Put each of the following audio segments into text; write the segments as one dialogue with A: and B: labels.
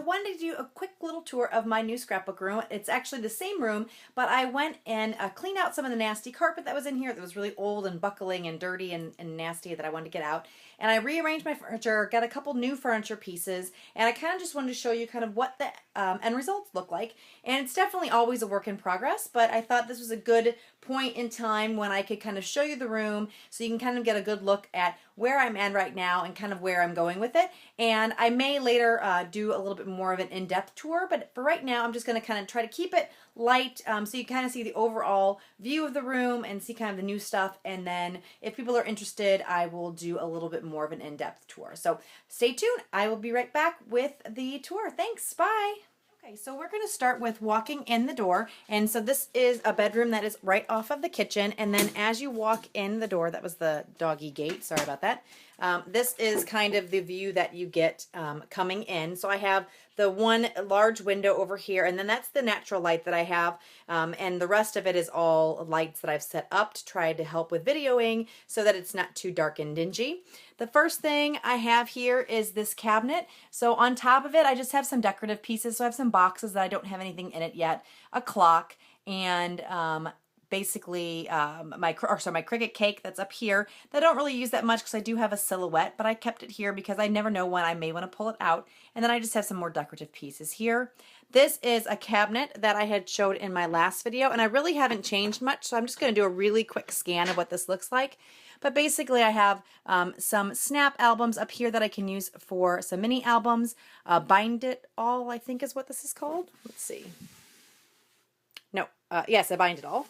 A: wanted to do a quick little tour of my new scrapbook room. It's actually the same room, but I went and cleaned out some of the nasty carpet that was in here that was really old and buckling and dirty and nasty that I wanted to get out. And I rearranged my furniture, got a couple new furniture pieces, and I kind of just wanted to show you kind of what the end results look like. And it's definitely always a work in progress, but I thought this was a good point in time when I could kind of show you the room so you can kind of get a good look at where I'm at right now and kind of where I'm going with it. And I may later do a little bit more of an in-depth tour, but for right now I'm just going to kind of try to keep it light so you kind of see the overall view of the room and see kind of the new stuff. And then if people are interested, I will do a little bit more of an in-depth tour. So stay tuned. I will be right back with the tour. Thanks. Bye. Okay, so we're going to start with walking in the door. And so this is a bedroom that is right off of the kitchen. And then as you walk in the door, that was the doggy gate, sorry about that. This is kind of the view that you get coming in. So I have the one large window over here, and then that's the natural light that I have. And the rest of it is all lights that I've set up to try to help with videoing so that it's not too dark and dingy. The first thing I have here is this cabinet. So on top of it, I just have some decorative pieces. So I have some boxes that I don't have anything in it yet, a clock, and basically my cricket cake that's up here that I don't really use that much because I do have a silhouette, but I kept it here because I never know when I may want to pull it out. And then I just have some more decorative pieces here. This is a cabinet that I had showed in my last video, and I really haven't changed much, so I'm just going to do a really quick scan of what this looks like. But basically I have some snap albums up here that I can use for some mini albums. Bind It All, I think is what this is called. Let's see. No, yes, I Bind It All.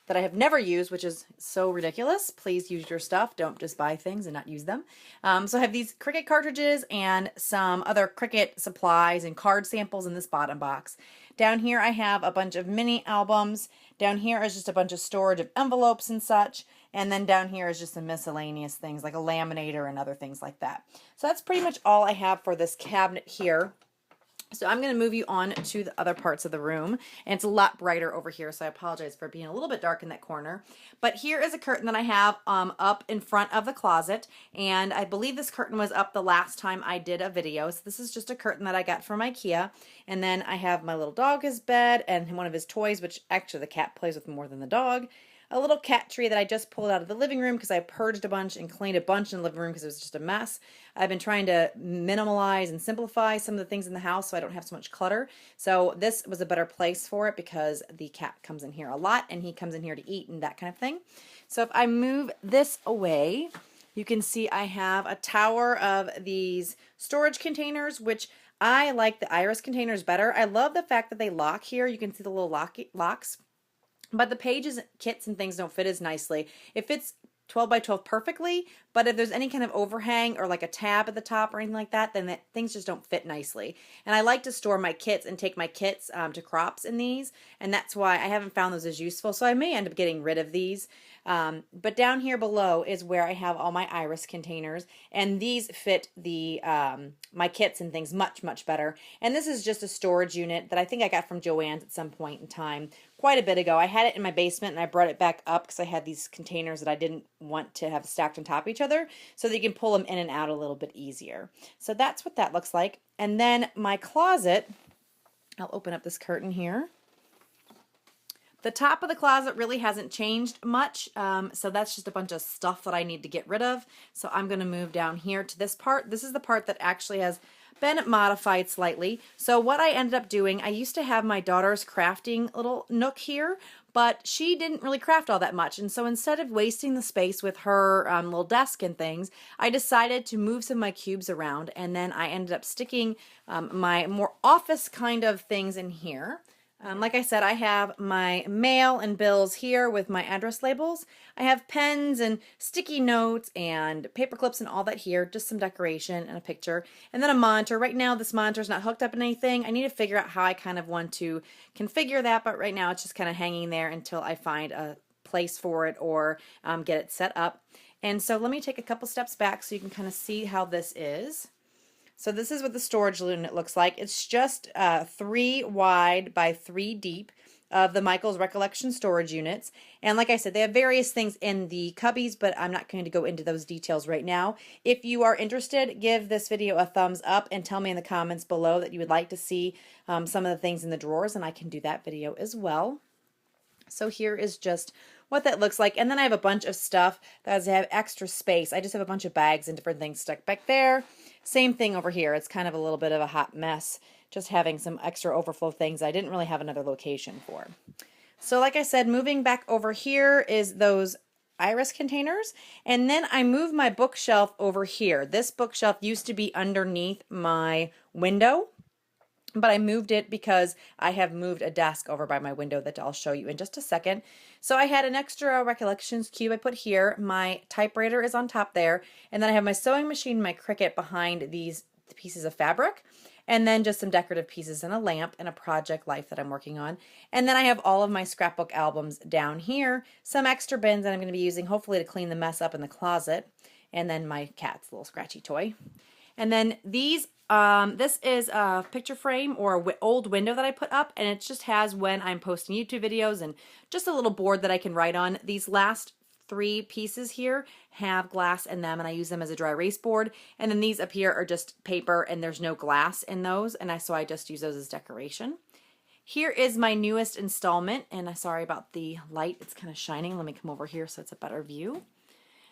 A: That I have never used, which is so ridiculous. Please use your stuff. Don't just buy things and not use them. So I have these Cricut cartridges and some other Cricut supplies and card samples in this bottom box. Down here I have a bunch of mini albums. Down here is just a bunch of storage of envelopes and such. And then down here is just some miscellaneous things like a laminator and other things like that. So that's pretty much all I have for this cabinet here. So I'm going to move you on to the other parts of the room, and it's a lot brighter over here, so I apologize for being a little bit dark in that corner. But here is a curtain that I have up in front of the closet, and I believe this curtain was up the last time I did a video. So this is just a curtain that I got from IKEA, and then I have my little dog, his bed, and one of his toys, which actually the cat plays with more than the dog. A little cat tree that I just pulled out of the living room because I purged a bunch and cleaned a bunch in the living room because it was just a mess. I've been trying to minimalize and simplify some of the things in the house so I don't have so much clutter. So this was a better place for it because the cat comes in here a lot and he comes in here to eat and that kind of thing. So if I move this away, you can see I have a tower of these storage containers, which I like the iris containers better. I love the fact that they lock here. You can see the little locks. But the pages, kits, and things don't fit as nicely. It fits 12 by 12 perfectly, but if there's any kind of overhang or like a tab at the top or anything like that, then things just don't fit nicely. And I like to store my kits and take my kits to crops in these, and that's why I haven't found those as useful. So I may end up getting rid of these. But down here below is where I have all my iris containers, and these fit the my kits and things much, much better. And this is just a storage unit that I think I got from Joann's at some point in time, quite a bit ago. I had it in my basement and I brought it back up because I had these containers that I didn't want to have stacked on top of each other so that you can pull them in and out a little bit easier. So that's what that looks like. And then my closet, I'll open up this curtain here. The top of the closet really hasn't changed much, so that's just a bunch of stuff that I need to get rid of. So I'm going to move down here to this part. This is the part that actually has been modified slightly. So what I ended up doing, I used to have my daughter's crafting little nook here, but she didn't really craft all that much. And so instead of wasting the space with her little desk and things, I decided to move some of my cubes around, and then I ended up sticking my more office kind of things in here. Like I said, I have my mail and bills here with my address labels. I have pens and sticky notes and paper clips and all that here, just some decoration and a picture. And then a monitor. Right now this monitor is not hooked up in anything. I need to figure out how I kind of want to configure that, but right now it's just kind of hanging there until I find a place for it or get it set up. And so let me take a couple steps back so you can kind of see how this is. So this is what the storage unit looks like. It's just 3 wide by 3 deep. of the Michaels Recollection storage units. And like I said, they have various things in the cubbies, but I'm not going to go into those details right now. If you are interested, give this video a thumbs up and tell me in the comments below that you would like to see some of the things in the drawers, and I can do that video as well. So here is just what that looks like. And then I have a bunch of stuff that has have extra space. I just have a bunch of bags and different things stuck back there. Same thing over here. It's kind of a little bit of a hot mess, just having some extra overflow things I didn't really have another location for. So like I said, moving back over here is those iris containers. And then I moved my bookshelf over here. This bookshelf used to be underneath my window, but I moved it because I have moved a desk over by my window that I'll show you in just a second. So I had an extra recollections cube I put here. My typewriter is on top there. And then I have my sewing machine, my Cricut behind these pieces of fabric. And then just some decorative pieces and a lamp and a project life that I'm working on. And then I have all of my scrapbook albums down here. Some extra bins that I'm going to be using hopefully to clean the mess up in the closet. And then my cat's little scratchy toy. And then these, this is a picture frame or an old window that I put up, and it just has when I'm posting YouTube videos and just a little board that I can write on. These last 3 pieces here have glass in them, and I use them as a dry erase board. And then these up here are just paper, and there's no glass in those, and so I just use those as decoration. Here is my newest installment, and sorry about the light, it's kind of shining. Let me come over here so it's a better view.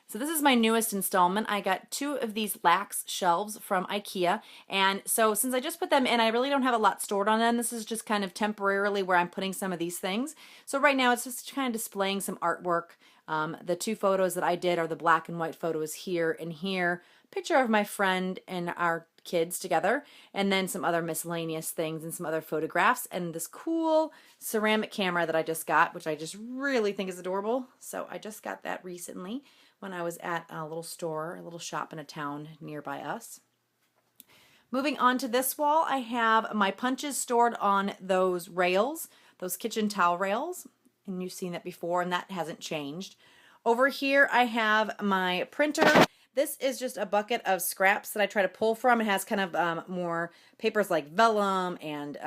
A: So this is my newest installment. I got 2 of these lax shelves from IKEA, and so since I just put them in, I really don't have a lot stored on them. This is just kind of temporarily where I'm putting some of these things. So right now it's just kind of displaying some artwork. The 2 photos that I did are the black and white photos here and here. Picture of my friend and our kids together, and then some other miscellaneous things and some other photographs, and this cool ceramic camera that I just got, which I just really think is adorable. So I just got that recently when I was at a little store, a little shop in a town nearby us. Moving on to this wall, I have my punches stored on those rails, those kitchen towel rails, and you've seen that before, and that hasn't changed. Over here I have my printer. This is just a bucket of scraps that I try to pull from. It has kind of more papers like vellum and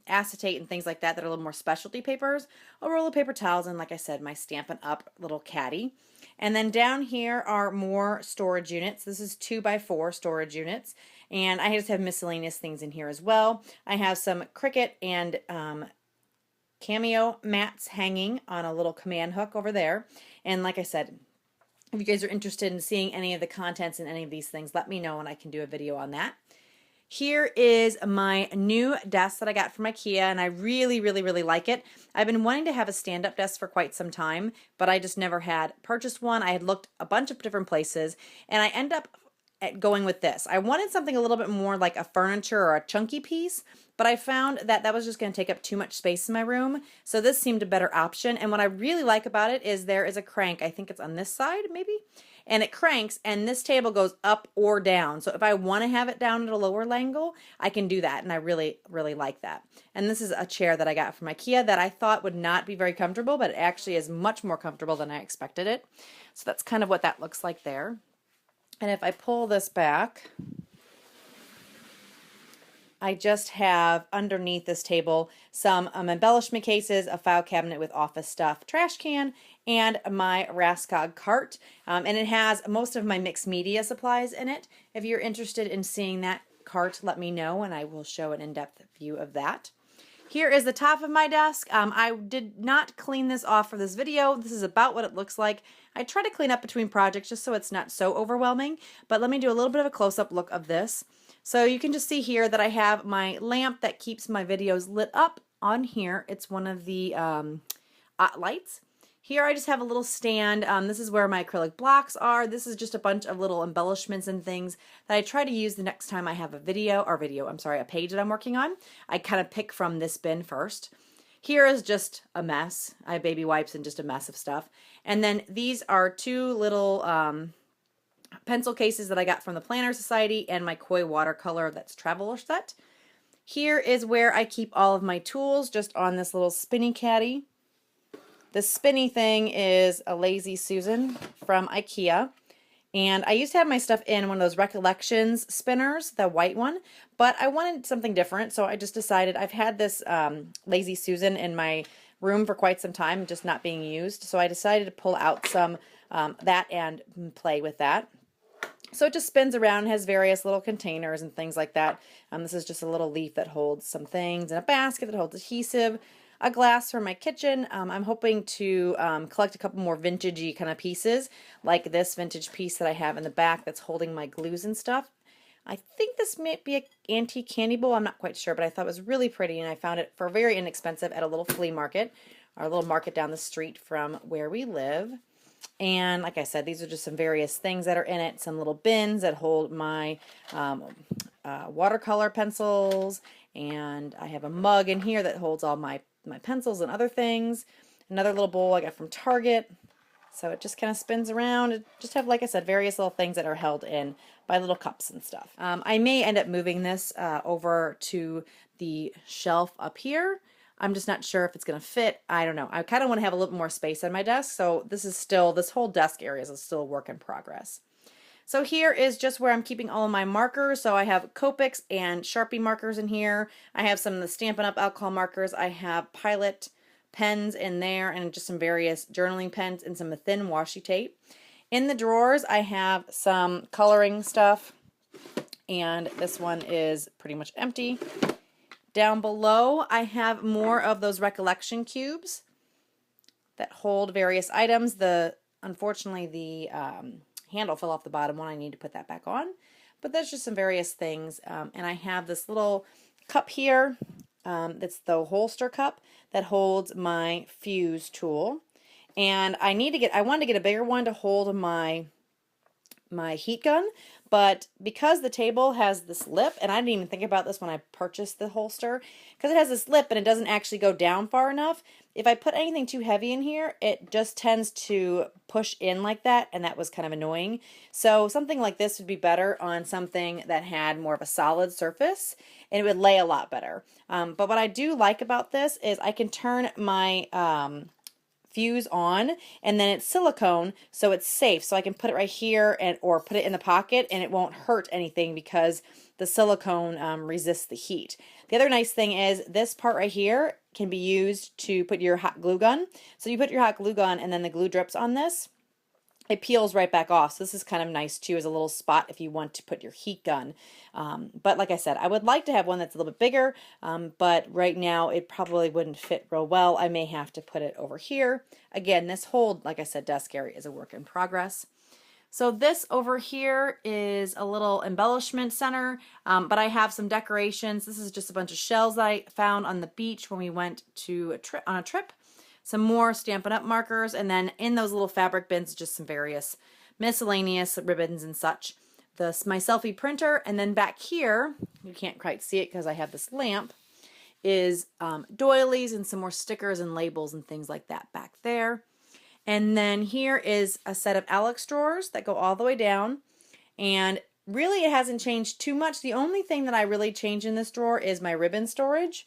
A: acetate and things like that that are a little more specialty papers. A roll of paper towels, and like I said, my Stampin' Up! Little caddy. And then down here are more storage units. This is 2x4 storage units. And I just have miscellaneous things in here as well. I have some Cricut and Cameo mats hanging on a little command hook over there. And like I said, if you guys are interested in seeing any of the contents in any of these things, let me know and I can do a video on that. Here is my new desk that I got from IKEA, and I really, really, really like it. I've been wanting to have a stand-up desk for quite some time, but I just never had purchased one. I had looked a bunch of different places, and I end up going with this. I wanted something a little bit more like a furniture or a chunky piece, but I found that that was just going to take up too much space in my room, so this seemed a better option. And what I really like about it is there is a crank. I think it's on this side, maybe? And it cranks, and this table goes up or down. So if I want to have it down at a lower angle, I can do that, and I really, really like that. And this is a chair that I got from IKEA that I thought would not be very comfortable, but it actually is much more comfortable than I expected it. So that's kind of what that looks like there. And if I pull this back, I just have underneath this table some embellishment cases, a file cabinet with office stuff, trash can, and my Raskog cart. And it has most of my mixed media supplies in it. If you're interested in seeing that cart, let me know and I will show an in-depth view of that. Here is the top of my desk. I did not clean this off for this video. This is about what it looks like. I try to clean up between projects just so it's not so overwhelming, but let me do a little bit of a close-up look of this. So you can just see here that I have my lamp that keeps my videos lit up on here. It's one of the lights. Here I just have a little stand. This is where my acrylic blocks are. This is just a bunch of little embellishments and things that I try to use the next time I have a a page that I'm working on. I kind of pick from this bin first. Here is just a mess. I have baby wipes and just a mess of stuff. And then these are 2 little pencil cases that I got from the Planner Society and my Koi watercolor that's traveler set. Here is where I keep all of my tools, just on this little spinny caddy. The spinny thing is a Lazy Susan from IKEA. And I used to have my stuff in one of those Recollections spinners, the white one, but I wanted something different, so I just decided I've had this Lazy Susan in my room for quite some time, just not being used. So I decided to pull out some that and play with that. So it just spins around, has various little containers and things like that. This is just a little leaf that holds some things, and a basket that holds adhesive, a glass for my kitchen. I'm hoping to collect a couple more vintagey kind of pieces, like this vintage piece that I have in the back that's holding my glues and stuff. I think this might be an antique candy bowl. I'm not quite sure, but I thought it was really pretty, and I found it for very inexpensive at a little flea market, our little market down the street from where we live. And like I said, these are just some various things that are in it. Some little bins that hold my watercolor pencils. And I have a mug in here that holds all my pencils and other things. Another little bowl I got from Target. So it just kind of spins around. It just have, like I said, various little things that are held in by little cups and stuff. I may end up moving this over to the shelf up here. I'm just not sure if it's going to fit. I don't know. I kind of want to have a little more space on my desk. So this whole desk area is still a work in progress. So here is just where I'm keeping all of my markers. So I have Copics and Sharpie markers in here. I have some of the Stampin' Up! Alcohol markers. I have Pilot pens in there and just some various journaling pens and some thin washi tape. In the drawers, I have some coloring stuff. And this one is pretty much empty. Down below, I have more of those recollection cubes that hold various items. Unfortunately, the handle fell off the bottom one. I need to put that back on. But there's just some various things. And I have this little cup here. That's the holster cup that holds my fuse tool. And I wanted to get a bigger one to hold my heat gun, but because the table has this lip, and I didn't even think about this when I purchased the holster, because it has this lip and it doesn't actually go down far enough, if I put anything too heavy in here, it just tends to push in like that, and that was kind of annoying. So something like this would be better on something that had more of a solid surface, and it would lay a lot better. But what I do like about this is I can turn my fuse on, and then it's silicone, so it's safe. So I can put it right here or put it in the pocket, and it won't hurt anything because the silicone resists the heat. The other nice thing is this part right here can be used to put your hot glue gun. So you put your hot glue gun, and then the glue drips on this. It peels right back off. So this is kind of nice too as a little spot if you want to put your heat gun. But like I said, I would like to have one that's a little bit bigger, but right now it probably wouldn't fit real well. I may have to put it over here. Again, this whole, like I said, desk area is a work in progress. So this over here is a little embellishment center, but I have some decorations. This is just a bunch of shells that I found on the beach when we went on a trip. Some more Stampin' Up! Markers, and then in those little fabric bins, just some various miscellaneous ribbons and such. My selfie printer, and then back here, you can't quite see it because I have this lamp, is doilies and some more stickers and labels and things like that back there. And then here is a set of Alex drawers that go all the way down, and really it hasn't changed too much. The only thing that I really changed in this drawer is my ribbon storage.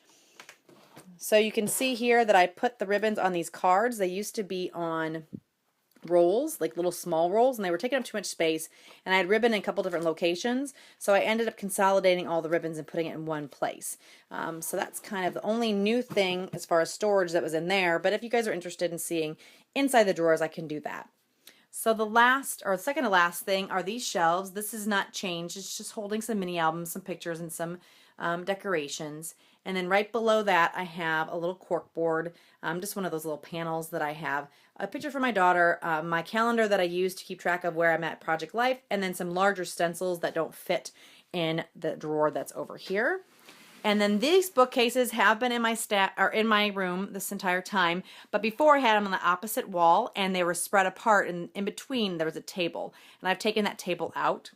A: So you can see here that I put the ribbons on these cards. They used to be on rolls, like little small rolls, and they were taking up too much space, and I had ribbon in a couple different locations, so I ended up consolidating all the ribbons and putting it in one place. So that's kind of the only new thing as far as storage that was in there, but if you guys are interested in seeing inside the drawers, I can do that. So the second to last thing are these shelves. This is not changed. It's just holding some mini albums, some pictures, and some decorations. And then right below that, I have a little cork board, just one of those little panels that I have. A picture for my daughter, my calendar that I use to keep track of where I'm at Project Life, and then some larger stencils that don't fit in the drawer that's over here. And then these bookcases have been in my room this entire time, but before I had them on the opposite wall, and they were spread apart, and in between there was a table, and I've taken that table out.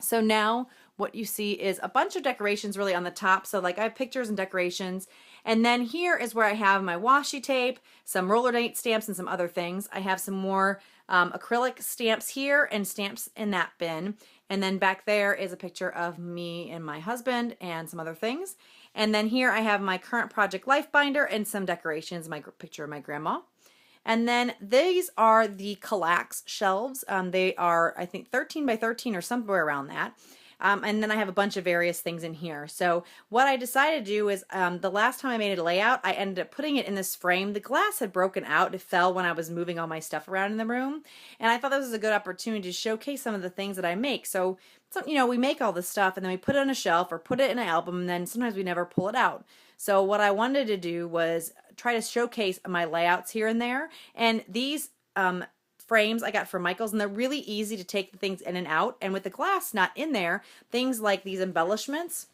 A: So now what you see is a bunch of decorations really on the top. So like I have pictures and decorations. And then here is where I have my washi tape, some roller date stamps, and some other things. I have some more acrylic stamps here and stamps in that bin. And then back there is a picture of me and my husband and some other things. And then here I have my current Project Life binder and some decorations, my picture of my grandma. And then these are the Kallax shelves. They are, I think, 13 by 13 or somewhere around that. And then I have a bunch of various things in here. So what I decided to do is the last time I made a layout, I ended up putting it in this frame. The glass had broken out. It fell when I was moving all my stuff around in the room. And I thought this was a good opportunity to showcase some of the things that I make. So, you know, we make all this stuff and then we put it on a shelf or put it in an album, and then sometimes we never pull it out. So what I wanted to do was try to showcase my layouts here and there. And these frames I got from Michael's, and they're really easy to take the things in and out. And with the glass not in there, things like these embellishments,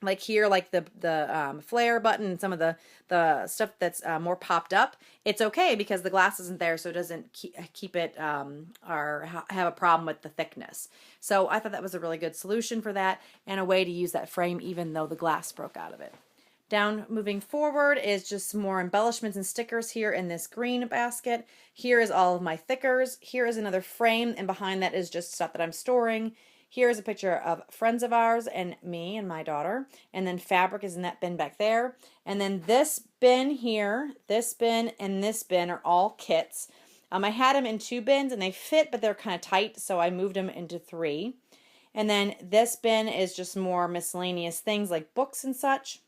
A: like here, like the flare button and some of the stuff that's more popped up, it's okay because the glass isn't there, so it doesn't keep it or have a problem with the thickness. So I thought that was a really good solution for that and a way to use that frame even though the glass broke out of it. Down, moving forward, is just some more embellishments and stickers here in this green basket. Here is all of my thickers. Here is another frame, and behind that is just stuff that I'm storing. Here is a picture of friends of ours and me and my daughter. And then fabric is in that bin back there. And then this bin here, this bin, and this bin are all kits. I had them in 2 bins, and they fit, but they're kind of tight, so I moved them into 3. And then this bin is just more miscellaneous things like books and such.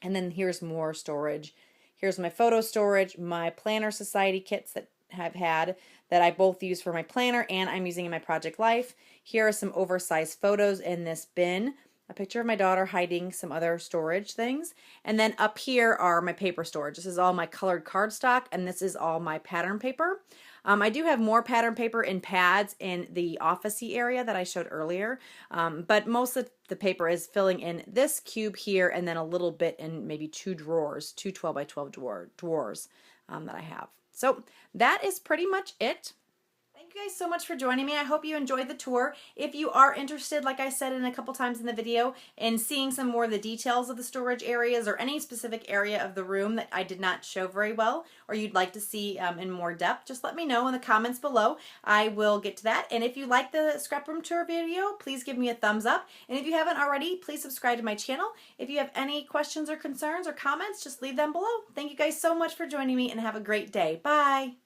A: And then here's more storage. Here's my photo storage, my planner society kits that I've had that I both use for my planner and I'm using in my project life. Here are some oversized photos in this bin. A picture of my daughter hiding some other storage things. And then up here are my paper storage. This is all my colored cardstock, and this is all my pattern paper. I do have more pattern paper in pads in the office-y area that I showed earlier, but most of the paper is filling in this cube here and then a little bit in maybe 2 drawers, 2 12 by 12 drawers that I have. So that is pretty much it. Thank you guys so much for joining me. I hope you enjoyed the tour. If you are interested, like I said in a couple times in the video, in seeing some more of the details of the storage areas or any specific area of the room that I did not show very well or you'd like to see in more depth, just let me know in the comments below. I will get to that. And if you like the scrap room tour video, please give me a thumbs up. And if you haven't already, please subscribe to my channel. If you have any questions or concerns or comments, just leave them below. Thank you guys so much for joining me and have a great day. Bye.